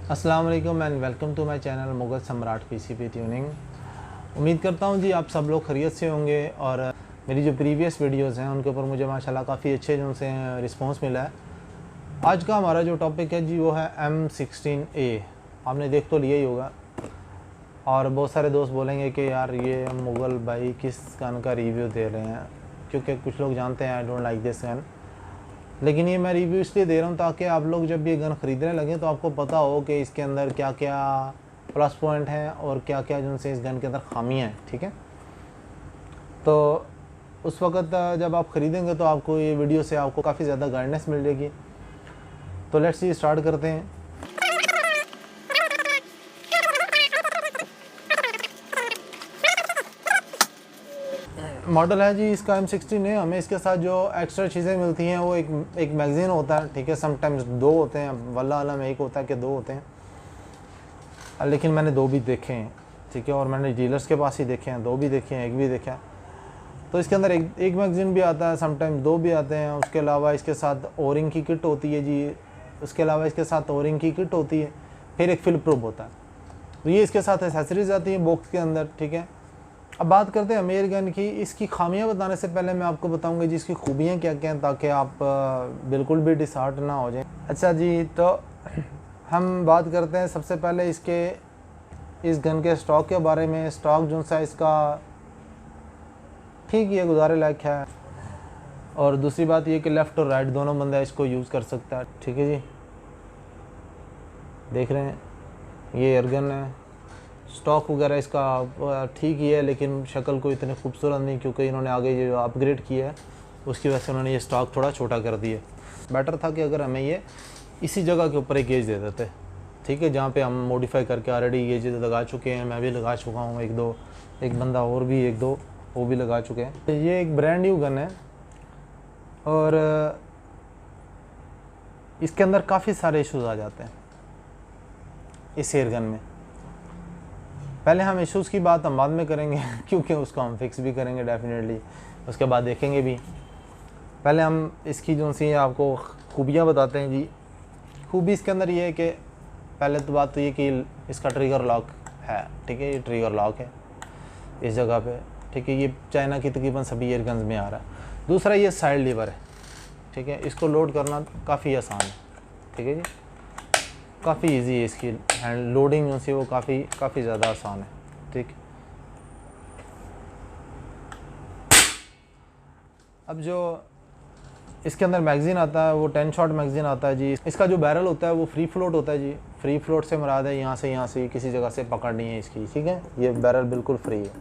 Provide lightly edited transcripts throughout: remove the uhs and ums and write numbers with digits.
अस्सलाम वालेकुम and welcome to my channel Mughal Samrat PCB tuning. उम्मीद करता हूँ जी आप सब लोग खैरियत से होंगे और मेरी जो प्रीवियस वीडियोस हैं उनके ऊपर मुझे माशाल्लाह काफ़ी अच्छे जो उनसे रिस्पांस मिला है। आज का हमारा जो टॉपिक है जी वो है M16A। आपने देख तो लिया ही होगा और बहुत सारे दोस्त बोलेंगे कि यार ये मुगल भाई किस गन का रिव्यू दे रहे हैं, क्योंकि कुछ लोग जानते हैं I don't like this gun. लेकिन ये मैं रिव्यू इसलिए दे रहा हूँ ताकि आप लोग जब ये गन ख़रीदने लगें तो आपको पता हो कि इसके अंदर क्या क्या प्लस पॉइंट हैं और क्या क्या जो से इस गन के अंदर खामियाँ हैं। ठीक है, तो उस वक़्त जब आप ख़रीदेंगे तो आपको ये वीडियो से आपको काफ़ी ज़्यादा गाइडेंस मिल जाएगी। तो लेट्स सी स्टार्ट करते हैं। मॉडल है जी इसका M16 है। हमें इसके साथ जो एक्स्ट्रा चीज़ें मिलती हैं वो एक मैगज़ीन होता है। ठीक है, समटाइम्स दो होते हैं, वल्लाह आलम एक होता है कि दो होते हैं, लेकिन मैंने दो भी देखे हैं। ठीक है, और मैंने डीलर्स के पास ही देखे हैं, दो भी देखे हैं, एक भी देखा है। तो इसके अंदर एक मैगज़ीन भी आता है, समटाइम्स दो भी आते हैं। उसके अलावा इसके साथ ओरिंग की किट होती है जी, उसके अलावा इसके साथ ओरिंग की किट होती है, फिर एक फिल प्रूफ होता है। तो ये इसके साथ एसेसरीज आती हैं बॉक्स के अंदर। ठीक है, अब बात करते हैं अमीर गन की। इसकी खामियां बताने से पहले मैं आपको बताऊंगा जी इसकी खूबियां क्या क्या हैं, ताकि आप बिल्कुल भी डिसहार्ट ना हो जाएं। अच्छा जी, तो हम बात करते हैं सबसे पहले इस गन के स्टॉक के बारे में। स्टॉक जो सा इसका ठीक है, गुजारे लायक है। और दूसरी बात ये कि लेफ़्ट और राइट दोनों बंदा इसको यूज़ कर सकता है। ठीक है जी, देख रहे हैं ये एयरगन है। स्टॉक वगैरह इसका ठीक ही है, लेकिन शक्ल को इतने खूबसूरत नहीं, क्योंकि इन्होंने आगे जो अपग्रेड किया है उसकी वजह से उन्होंने ये स्टॉक थोड़ा छोटा कर दिया। बेटर था कि अगर हमें ये इसी जगह के ऊपर एक गेज दे देते। ठीक है, जहाँ पे हम मॉडिफाई करके ऑलरेडी गेज लगा चुके हैं, मैं भी लगा चुका हूँ, एक बंदा और भी एक दो वो भी लगा चुके हैं। ये एक ब्रांड न्यू गन है और इसके अंदर काफ़ी सारे इश्यूज़ आ जाते हैं इस एयरगन में। पहले हम इश्यूज़ की बात हम बाद में करेंगे क्योंकि उसको हम फिक्स भी करेंगे डेफिनेटली, उसके बाद देखेंगे भी। पहले हम इसकी जो सी आपको खूबियाँ बताते हैं जी। खूबी इसके अंदर ये है कि पहले तो बात तो ये कि इसका ट्रिगर लॉक है। ठीक है, ये ट्रिगर लॉक है इस जगह पे। ठीक है, ये चाइना की तकरीबन सभी एयरगन्स में आ रहा है। दूसरा ये साइड लीवर है। ठीक है, इसको लोड करना काफ़ी आसान है। ठीक है जी, काफ़ी इजी है इसकी हैंड लोडिंग जो सी वो काफ़ी ज़्यादा आसान है। ठीक, अब जो इसके अंदर मैगज़ीन आता है वो 10 शॉट मैगज़ीन आता है जी। इसका जो बैरल होता है वो फ्री फ्लोट होता है जी। फ्री फ्लोट से मुराद है यहाँ से किसी जगह से पकड़नी है इसकी। ठीक है, ये बैरल बिल्कुल फ्री है,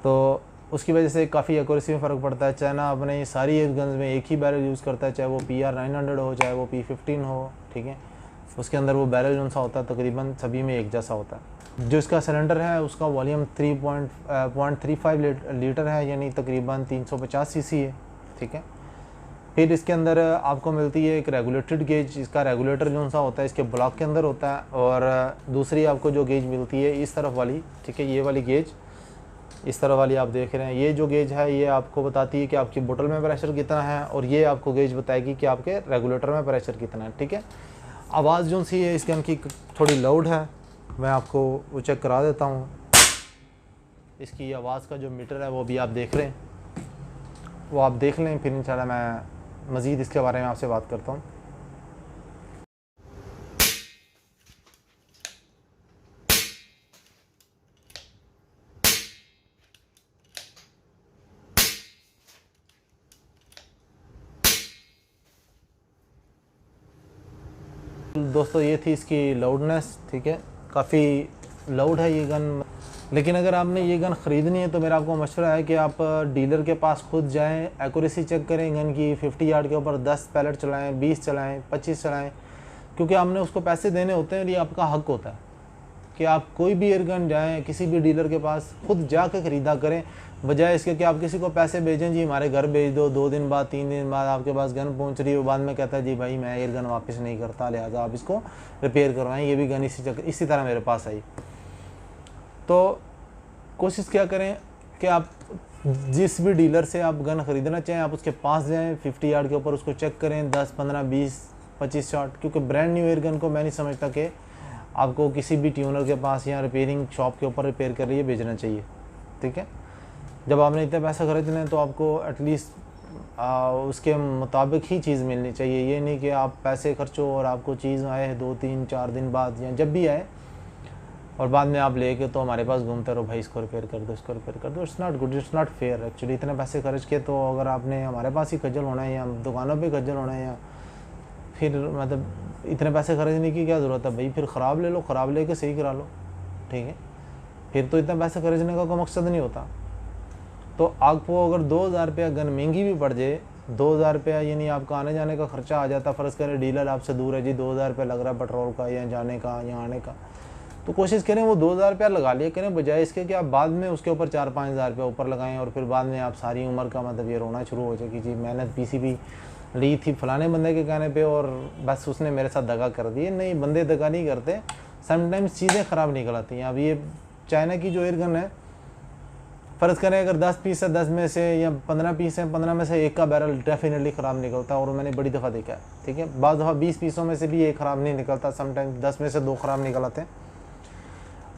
तो उसकी वजह से काफ़ी एक्यूरेसी में फ़र्क पड़ता है। चाइना अपने सारी एयरगन्स में एक ही बैरल यूज़ करता है, चाहे वो PR900 हो, चाहे वो P15 हो। ठीक है, उसके अंदर वो बैरल जो सा होता है तकरीबन सभी में एक जैसा होता है। जो इसका सिलेंडर है उसका वॉल्यूम 3.35 लीटर है, यानी तकरीबन 350 सीसी है। ठीक है, फिर इसके अंदर आपको मिलती है एक रेगुलेटेड गेज। इसका रेगुलेटर जो सा होता है इसके ब्लॉक के अंदर होता है, और दूसरी आपको जो गेज मिलती है इस तरफ वाली। ठीक है, ये वाली गेज इस तरह वाली आप देख रहे हैं, ये जो गेज है ये आपको बताती है कि आपकी बोतल में प्रेशर कितना है, और ये आपको गेज बताएगी कि आपके रेगुलेटर में प्रेशर कितना है। ठीक है, आवाज़ जो सी है इस गन की थोड़ी लाउड है, मैं आपको वो चेक करा देता हूँ। इसकी आवाज़ का जो मीटर है वो भी आप देख रहे हैं, वो आप देख लें, फिर इंशाल्लाह मैं मज़ीद इसके बारे में आपसे बात करता हूँ। दोस्तों ये थी इसकी लाउडनेस। ठीक है, काफ़ी लाउड है ये गन। लेकिन अगर आपने ये गन ख़रीदनी है तो मेरा आपको मशवरा है कि आप डीलर के पास खुद जाएं, एक्यूरेसी चेक करें गन की। 50 यार्ड के ऊपर 10 पैलेट चलाएं, 20 चलाएं, 25 चलाएं, क्योंकि आपने उसको पैसे देने होते हैं और ये आपका हक होता है कि आप कोई भी एयरगन जाएं किसी भी डीलर के पास खुद जाकर ख़रीदा करें, बजाय इसके कि आप किसी को पैसे भेजें जी हमारे घर भेज दो, 2 दिन बाद 3 दिन बाद आपके पास गन पहुंच रही है, बाद में कहता है जी भाई मैं एयरगन वापस नहीं करता, लिहाजा आप इसको रिपेयर करवाएं, ये भी गन इसी तरह मेरे पास आई। तो कोशिश क्या करें कि आप जिस भी डीलर से आप गन ख़रीदना चाहें आप उसके पास जाएं, 50 यार्ड के ऊपर उसको चेक करें, 10, 15, 20 25 शॉट, क्योंकि ब्रांड न्यू एयर गन को मैं नहीं समझता कि आपको किसी भी ट्यूनर के पास या रिपेयरिंग शॉप के ऊपर रिपेयर कर रही है बेचना चाहिए। ठीक है, जब आपने इतने पैसे खरीदने हैं तो आपको एटलीस्ट उसके मुताबिक ही चीज़ मिलनी चाहिए। ये नहीं कि आप पैसे खर्चो और आपको चीज़ आए 2-3-4 दिन बाद या जब भी आए और बाद में आप लेके तो हमारे पास घूमते रहो, भाई इसको रिपेयर कर दो, इसको रिपेयर कर दो। It's not good, it's not fair actually. इतने पैसे खर्च के तो अगर आपने हमारे पास ही खज्जल होना है या दुकानों पे खज्जल होना है या फिर मतलब इतने पैसे खर्चने की क्या ज़रूरत है भाई? फिर ख़राब ले लो, ख़राब लेके सही करा लो। ठीक है, फिर तो इतना पैसे खर्चने का कोई मकसद नहीं होता। तो आपको अगर 2000 रुपया गन महंगी भी पड़ जाए, 2000 रुपया यानी आपका आने जाने का खर्चा आ जाता। फ़र्ज़ करें डीलर आपसे दूर है जी, 2000 रुपया लग रहा है पेट्रोल का या जाने का या आने का, तो कोशिश करें वो 2000 रुपया लगा लिया करें, बजाय इसके कि आप बाद में उसके ऊपर 4-5 हज़ार रुपया ऊपर लगाएं और फिर बाद में आप सारी उम्र का मतलब ये रोना शुरू हो जाए कि जी मेहनत पीसीबी ली थी फलाने बंदे के कहने पे और बस उसने मेरे साथ दगा कर दिए। नहीं, बंदे दगा नहीं करते, समटाइम्स चीज़ें ख़राब निकल आती हैं। अब ये चाइना की जो एयर गन है, फ़र्ज़ करें अगर 10 पीस है, 10 में से या 15 पीस हैं, 15 में से एक का बैरल डेफिनेटली ख़राब निकलता है और मैंने बड़ी दफ़ा देखा है। ठीक है, बाज़ दफ़ा 20 पीसों में से भी एक ख़राब नहीं निकलता, समटाइम्स 10 में से 2 ख़राब निकल आते हैं।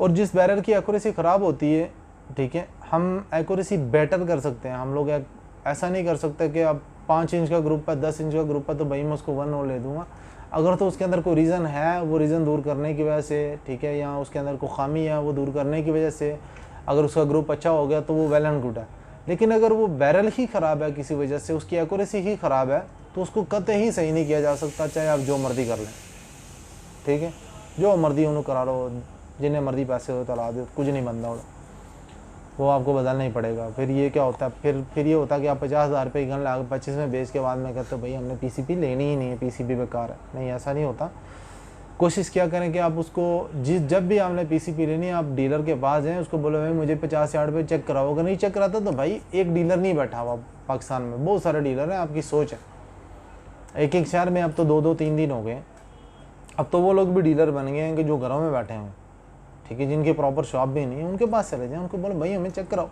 और जिस बैरल की एक्यूरेसी ख़राब होती है, ठीक है, हम एक्यूरेसी बेटर कर सकते हैं। हम लोग ऐसा नहीं कर सकते कि अब 5 इंच का ग्रुप है, 10 इंच का ग्रुप है तो भाई मैं उसको 1 और ले दूँगा। अगर तो उसके अंदर कोई रीज़न है, वो रीज़न दूर करने की वजह से, ठीक है, या उसके अंदर कोई खामी है वो दूर करने की वजह से अगर उसका ग्रुप अच्छा हो गया तो वो वेल एंड गुड है। लेकिन अगर वो बैरल ही ख़राब है किसी वजह से, उसकी एक्यूरेसी ही ख़राब है, तो उसको कतई सही नहीं किया जा सकता, चाहे आप जो मर्ज़ी कर लें। ठीक है, जो मर्ज़ी उन्होंने करा लो, जिन्हें मर्ज़ी पैसे हो तला दो, कुछ नहीं बनता वो आपको बदलना ही पड़ेगा। फिर ये क्या होता है, फिर ये होता है कि आप 50,000 रुपये की गन ला 25 में बेच के बाद में कहते हो भाई हमने पीसीपी लेनी ही नहीं है, पीसीपी बेकार है। नहीं, ऐसा नहीं होता। कोशिश क्या करें कि आप उसको जब भी आपने पीसीपी लेनी है, आप डीलर के पास जाएँ, उसको बोलो भाई मुझे 50,000 रुपये चेक कराओ। अगर नहीं चेक कराता तो भाई एक डीलर नहीं बैठा हुआ पाकिस्तान में, बहुत सारे डीलर हैं, आपकी सोच है। एक शहर में अब तो 2-2 3 दिन हो गए, अब तो वो लोग भी डीलर बन गए हैं कि जो घरों में बैठे हैं। ठीक है, जिनके प्रॉपर शॉप भी नहीं है उनके पास चले जाएं, उनको बोलो भाई हमें चेक कराओ।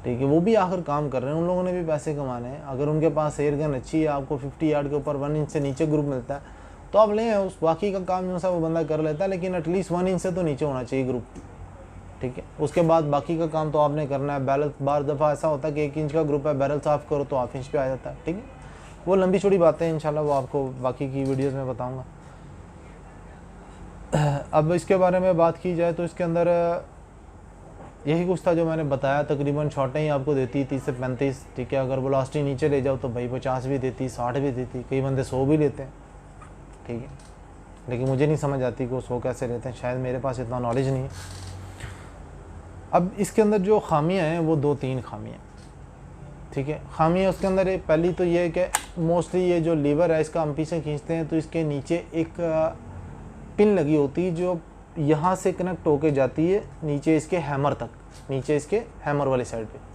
ठीक है, वो भी आखिर काम कर रहे हैं, उन लोगों ने भी पैसे कमाने हैं। अगर उनके पास एयर गन अच्छी है, आपको 50 यार्ड के ऊपर 1 इंच से नीचे ग्रुप मिलता है तो आप लें, उस बाकी का काम जो सा वो बंदा कर लेता है, लेकिन एटलीस्ट 1 इंच से तो नीचे होना चाहिए ग्रुप। ठीक है, उसके बाद बाकी का काम तो आपने करना है। बैरल बार दफ़ा ऐसा होता है कि 1 इंच का ग्रुप है, बैरल साफ़ करो तो हाफ इंच पे आ जाता है। ठीक है, वो लंबी चौड़ी बातें हैं, इंशाल्लाह वो आपको बाकी की वीडियोज़ में बताऊँगा। अब इसके बारे में बात की जाए तो इसके अंदर यही कुछ था जो मैंने बताया। तकरीबन शॉटें ही आपको देती 30 से 35। ठीक है, अगर वेलोसिटी नीचे ले जाओ तो भाई 50 भी देती, 60 भी देती, कई बंदे 100 भी लेते हैं। ठीक है, लेकिन मुझे नहीं समझ आती कि वो 100 कैसे लेते हैं, शायद मेरे पास इतना नॉलेज नहीं है। अब इसके अंदर जो खामियाँ हैं वो 2-3 खामियाँ। ठीक है, खामियाँ उसके अंदर पहली तो ये है कि मोस्टली ये जो लीवर है इसका हम पीछे खींचते हैं तो इसके नीचे एक पिन लगी होती है जो यहाँ से कनेक्ट होके जाती है नीचे इसके हैमर तक, नीचे इसके हैमर वाली साइड पे।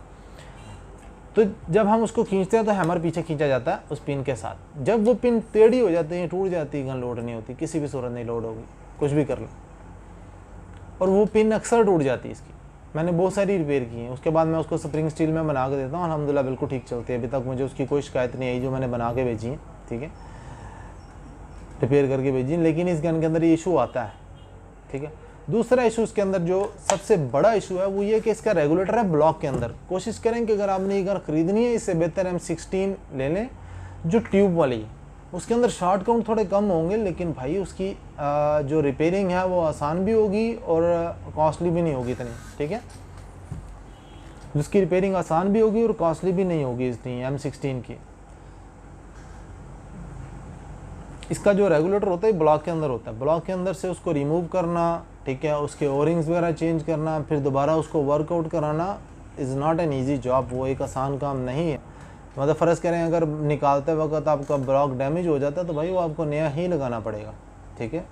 तो जब हम उसको खींचते हैं तो हैमर पीछे खींचा जाता है उस पिन के साथ। जब वो पिन टेढ़ी हो जाती है, टूट जाती है, गन लोड नहीं होती, किसी भी सूरत नहीं लोड होगी, कुछ भी कर लो। और वो पिन अक्सर टूट जाती है इसकी, मैंने बहुत सारी रिपेयर की हैं। उसके बाद मैं उसको स्प्रिंग स्टील में बना के देता हूँ, अल्हम्दुलिल्लाह बिल्कुल ठीक चलती है। अभी तक मुझे उसकी कोई शिकायत नहीं आई जो मैंने बना के भेजी है। ठीक है, रिपेयर करके भेजी। लेकिन इस गन के अंदर ये इशू आता है। ठीक है, दूसरा इशू इसके अंदर जो सबसे बड़ा इशू है वो ये कि इसका रेगुलेटर है ब्लॉक के अंदर। कोशिश करें कि अगर आपने ये गन खरीदनी है, इससे बेहतर M16 ले लें जो ट्यूब वाली है। उसके अंदर शॉट काउंट थोड़े कम होंगे, लेकिन भाई उसकी जो रिपेयरिंग है वो आसान भी होगी और कॉस्टली भी नहीं होगी इतनी। ठीक है, जिसकी रिपेयरिंग आसान भी होगी और कॉस्टली भी नहीं होगी इतनी M16 की। इसका जो रेगुलेटर होता है ब्लॉक के अंदर होता है, ब्लॉक के अंदर से उसको रिमूव करना, ठीक है, उसके ओरिंग्स वगैरह चेंज करना, फिर दोबारा उसको वर्कआउट कराना is not an easy job. वो एक आसान काम नहीं है। मतलब फ़र्ज़ करें अगर निकालते वक्त आपका ब्लॉक डैमेज हो जाता है तो भाई वो आपको नया ही लगाना पड़ेगा। ठीक है,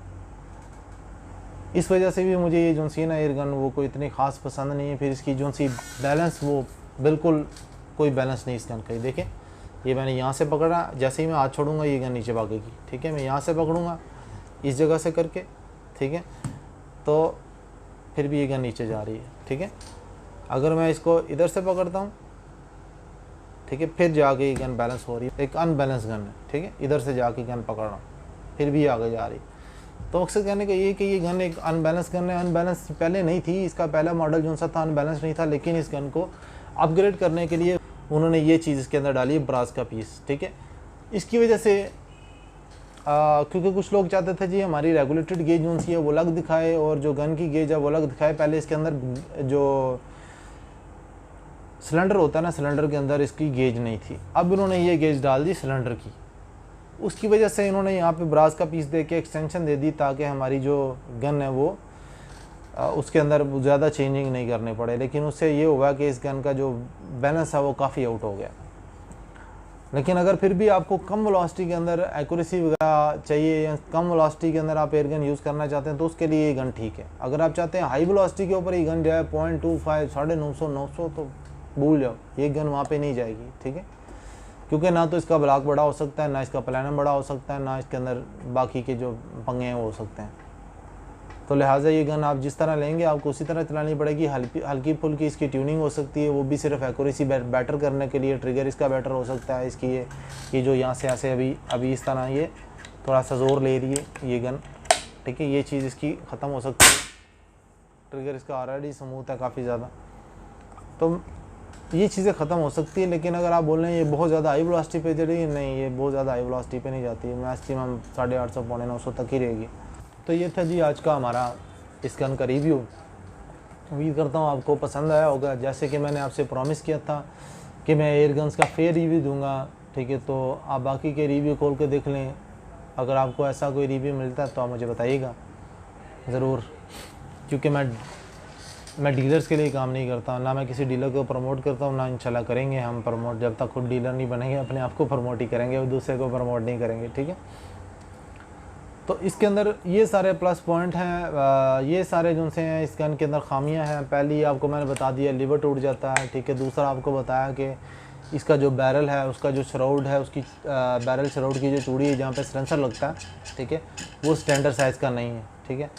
इस वजह से भी मुझे ये जो सी ना एयर गन वो कोई इतनी ख़ास पसंद नहीं है। फिर इसकी जो सी बैलेंस, वो बिल्कुल कोई बैलेंस नहीं इस गन का। देखें, ये मैंने यहाँ से पकड़ा, जैसे ही मैं हाथ छोड़ूंगा ये गन नीचे भागेगी। ठीक है, मैं यहाँ से पकड़ूंगा इस जगह से करके, ठीक है, तो फिर भी ये गन नीचे जा रही है। ठीक है, अगर मैं इसको इधर से पकड़ता हूँ, ठीक है, फिर जाके ये गन बैलेंस हो रही है। एक अनबैलेंस गन है। ठीक है, इधर से जाके गन पकड़ रहा हूँ, फिर भी आगे जा रही। तो अक्सर कहने का ये कि ये गन एक अनबैलेंस गन है। अनबैलेंस पहले नहीं थी, इसका पहला मॉडल जो सा था अनबैलेंस नहीं था, लेकिन इस गन को अपग्रेड करने के लिए उन्होंने ये चीज़ इसके अंदर डाली है, ब्रास का पीस, ठीक है। इसकी वजह से क्योंकि कुछ लोग चाहते थे जी हमारी रेगुलेटेड गेज जो सी है वो अलग दिखाए और जो गन की गेज है वो अलग दिखाए। पहले इसके अंदर जो सिलेंडर होता है ना, सिलेंडर के अंदर इसकी गेज नहीं थी, अब इन्होंने ये गेज डाल दी सिलेंडर की। उसकी वजह से इन्होंने यहाँ पे ब्रास का पीस दे के एक्सटेंशन दे दी ताकि हमारी जो गन है वो उसके अंदर ज़्यादा चेंजिंग नहीं करने पड़े। लेकिन उससे ये हुआ कि इस गन का जो बैलेंस है वो काफ़ी आउट हो गया। लेकिन अगर फिर भी आपको कम वेलोसिटी के अंदर एक्यूरेसी वगैरह चाहिए या कम वेलोसिटी के अंदर आप एयर गन यूज़ करना चाहते हैं तो उसके लिए ये गन ठीक है। अगर आप चाहते हैं हाई वेलोसिटी के ऊपर ये गन जाए 0.25 950 तो भूल जाओ, ये गन वहाँ पे नहीं जाएगी, ठीक है। क्योंकि ना तो इसका ब्लॉक बड़ा हो सकता है, ना इसका प्लानम बड़ा हो सकता है, ना इसके अंदर बाकी के जो पंगे हैं वो हो सकते हैं। तो लिहाजा ये गन आप जिस तरह लेंगे आपको उसी तरह चलानी पड़ेगी। हल्की फुल्की इसकी ट्यूनिंग हो सकती है, वो भी सिर्फ एक्यूरेसी बेटर करने के लिए। ट्रिगर इसका बेटर हो सकता है, इसकी ये जो यहाँ से अभी इस तरह ये थोड़ा सा ज़ोर ले रही है ये गन, ठीक है, ये चीज़ इसकी ख़त्म हो सकती है। ट्रिगर इसका ऑलरेडी स्मूथ है काफ़ी ज़्यादा, तो ये चीज़ें ख़त्म हो सकती है। लेकिन अगर आप बोल रहे हैं ये बहुत ज़्यादा हाई वेलोसिटी पे चल रही है, नहीं, ये बहुत ज़्यादा हाई वेलोसिटी पे नहीं जाती है, मैक्सिमम 850 पौने 900 तक ही रहेगी। तो ये था जी आज का हमारा इस गन का रिव्यू। उम्मीद करता हूँ आपको पसंद आया होगा। जैसे कि मैंने आपसे प्रॉमिस किया था कि मैं एयर गन्स का फेयर रिव्यू दूंगा, ठीक है, तो आप बाकी के रिव्यू खोल के देख लें। अगर आपको ऐसा कोई रिव्यू मिलता है तो आप मुझे बताइएगा ज़रूर, क्योंकि मैं डीलर्स के लिए काम नहीं करता, ना मैं किसी डीलर को प्रमोट करता हूँ, ना इंशाल्लाह करेंगे हम प्रमोट। जब तक खुद डीलर नहीं बनेंगे अपने आप को प्रमोट ही करेंगे और दूसरे को प्रमोट नहीं करेंगे, ठीक है। तो इसके अंदर ये सारे प्लस पॉइंट हैं, ये सारे जो से हैं इस गन के अंदर खामियां हैं। पहली आपको मैंने बता दिया, लीवर टूट जाता है, ठीक है। दूसरा आपको बताया कि इसका जो बैरल है, उसका जो शराउड है, उसकी बैरल शराउड की जो चूड़ी है जहाँ पे सेंसर लगता है, ठीक है, वो स्टैंडर्ड साइज़ का नहीं है, ठीक है।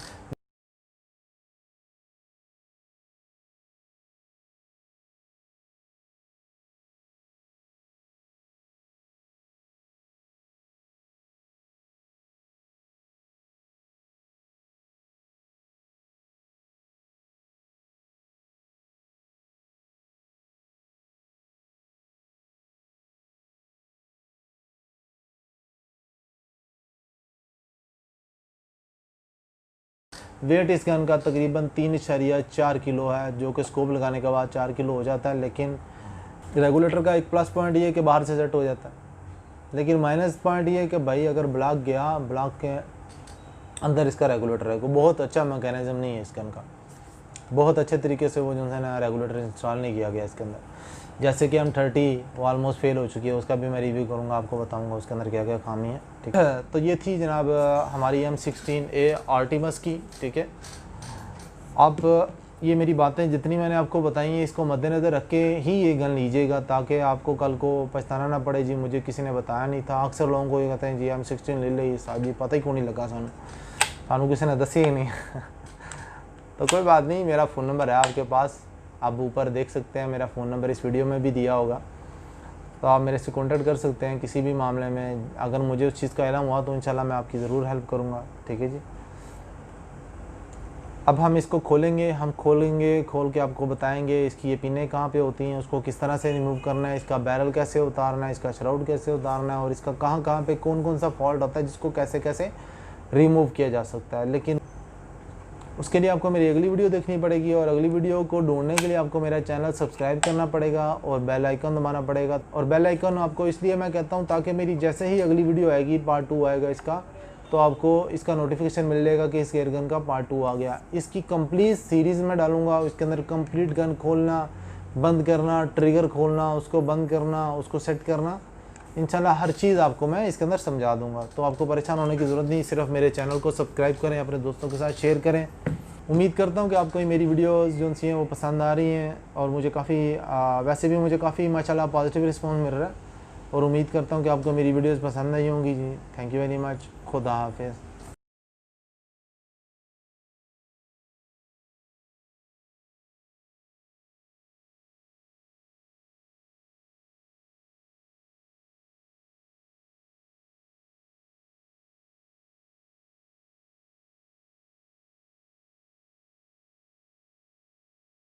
वेट इस गन का तकरीबन 3.4 किलो है, जो कि स्कोप लगाने के बाद 4 किलो हो जाता है। लेकिन रेगुलेटर का एक प्लस पॉइंट ये है कि बाहर से सेट हो जाता है, लेकिन माइनस पॉइंट ये है कि भाई अगर ब्लॉक गया, ब्लॉक के अंदर इसका रेगुलेटर है, कोई बहुत अच्छा मैकेनिज्म नहीं है इस गन का, बहुत अच्छे तरीके से वो जो है ना रेगुलेटर इंस्टॉल नहीं किया गया इसके अंदर। जैसे कि M30 वो ऑलमोस्ट फेल हो चुकी है, उसका भी मैं रिव्यू करूँगा, आपको बताऊँगा उसके अंदर क्या क्या खामी है, ठीक है। तो ये थी जनाब हमारी M16A आर्टिमस की, ठीक है। आप ये मेरी बातें जितनी मैंने आपको बताई हैं इसको मद्देनज़र रख के ही ये गन लीजिएगा, ताकि आपको कल को पछताना ना पड़े जी मुझे किसी ने बताया नहीं था। अक्सर लोगों को ये कहते हैं जी M16 ले ली साहब जी, पता ही क्यों नहीं लगा सानू किसी ने दसी ही नहीं तो कोई बात नहीं, मेरा फ़ोन नंबर है आपके पास, आप ऊपर देख सकते हैं, मेरा फ़ोन नंबर इस वीडियो में भी दिया होगा, तो आप मेरे से कॉन्टैक्ट कर सकते हैं किसी भी मामले में। अगर मुझे उस चीज़ का इल्म हुआ तो इंशाल्लाह मैं आपकी ज़रूर हेल्प करूँगा, ठीक है जी। अब हम इसको खोलेंगे, खोल के आपको बताएंगे इसकी ये पिनें कहाँ पे होती हैं, उसको किस तरह से रिमूव करना है, इसका बैरल कैसे उतारना है, इसका शराउड कैसे उतारना है, और इसका कहाँ पे कौन सा फॉल्ट होता है जिसको कैसे रिमूव किया जा सकता है। लेकिन उसके लिए आपको मेरी अगली वीडियो देखनी पड़ेगी, और अगली वीडियो को ढूंढने के लिए आपको मेरा चैनल सब्सक्राइब करना पड़ेगा और बेल आइकन दबाना पड़ेगा। और बेल आइकन आपको इसलिए मैं कहता हूँ ताकि मेरी जैसे ही अगली वीडियो आएगी, पार्ट 2 आएगा इसका, तो आपको इसका नोटिफिकेशन मिल जाएगा कि इस एयर गन का पार्ट 2 आ गया। इसकी कंप्लीट सीरीज़ में डालूंगा, इसके अंदर कंप्लीट गन खोलना, बंद करना, ट्रिगर खोलना, उसको बंद करना, उसको सेट करना, इंशाल्लाह हर चीज़ आपको मैं इसके अंदर समझा दूंगा। तो आपको परेशान होने की ज़रूरत नहीं, सिर्फ मेरे चैनल को सब्सक्राइब करें, अपने दोस्तों के साथ शेयर करें। उम्मीद करता हूँ कि आपको ये मेरी वीडियोज़ जो सी हैं वो पसंद आ रही हैं, और मुझे काफ़ी वैसे भी मुझे काफ़ी माशाल्लाह पॉजिटिव रिस्पॉन्स मिल रहा है, और उम्मीद करता हूँ कि आपको मेरी वीडियोज़ पसंद आई होंगी जी। थैंक यू वेरी मच, खुदा हाफिज़।